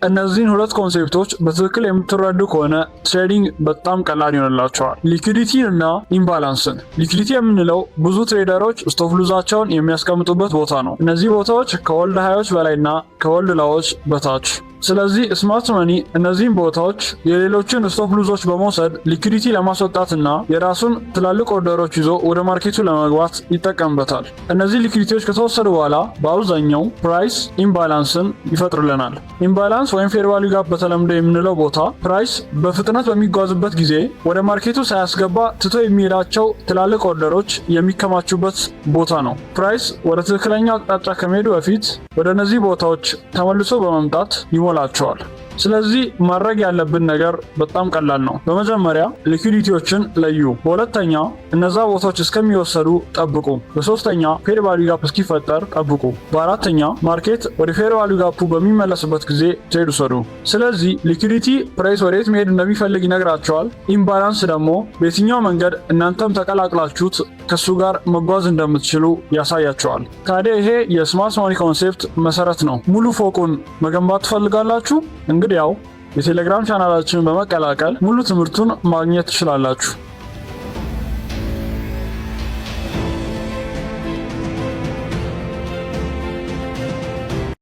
እነዚህን ሁለት ኮንሴፕቶች በትክክል የምትረዱ ከሆነ ትሬዲንግ በጣም ቀላል ይሆንላቸዋል። ሊኩዲቲን እና ኢምባላንስን። ሊኩዲቲ የምንለው ብዙ ትሬደሮች ስቶፕ ሉዛቸውን የሚያስቀምጡበት ቦታ ነው። እነዚህ ቦታዎች ከወልድ ሃዮች በላይና ከወልድ ላዎች በታች። ስለዚህ ስማርት መኒ እነዚህን ቦታዎች የሌሎችን ስቶፕ ሉዞች በመውሰድ ሊኩዲቲ ለማስወጣትና የራሱን ትላልቅ ኦርደሮች ይዞ ወደ ማርኬቱ ለመግባት ይጠቀምበታል። እነዚህ ሊኩዲቲዎች ከተወሰዱ በኋላ በአብዛኛው ፕራይስ ኢምባላንስን ይፈጥርልናል። ኢምባላንስ ወይም ፌር ቫልዩ ጋፕ በተለምዶ የምንለው ቦታ ፕራይስ በፍጥነት በሚጓዝበት ጊዜ ወደ ማርኬቱ ሳያስገባ ትቶ የሚሄዳቸው ትላልቅ ኦርደሮች የሚከማቹበት ቦታ ነው። ፕራይስ ወደ ትክክለኛ አቅጣጫ ከመሄዱ በፊት ወደ እነዚህ ቦታዎች ተመልሶ በመምጣት ይሞላቸዋል። ስለዚህ ማድረግ ያለብን ነገር በጣም ቀላል ነው። በመጀመሪያ ሊኩዲቲዎችን ለዩ። በሁለተኛ እነዛ ቦታዎች እስከሚወሰዱ ጠብቁ። በሶስተኛ ፌር ቫልዩ ጋፕ እስኪፈጠር ጠብቁ። በአራተኛ ማርኬት ወደ ፌር ቫልዩ ጋፑ በሚመለስበት ጊዜ ትሬድ ውሰዱ። ስለዚህ ሊኩዲቲ ፕራይስ ወዴት መሄድ እንደሚፈልግ ይነግራቸዋል። ኢምባላንስ ደግሞ በየትኛው መንገድ እናንተም ተቀላቅላችሁት ከሱ ጋር መጓዝ እንደምትችሉ ያሳያቸዋል። ታዲያ ይሄ የስማርት መኒ ኮንሴፕት መሰረት ነው። ሙሉ ፎቁን መገንባት ትፈልጋላችሁ? እንግዲያው የቴሌግራም ቻናላችንን በመቀላቀል ሙሉ ትምህርቱን ማግኘት ትችላላችሁ።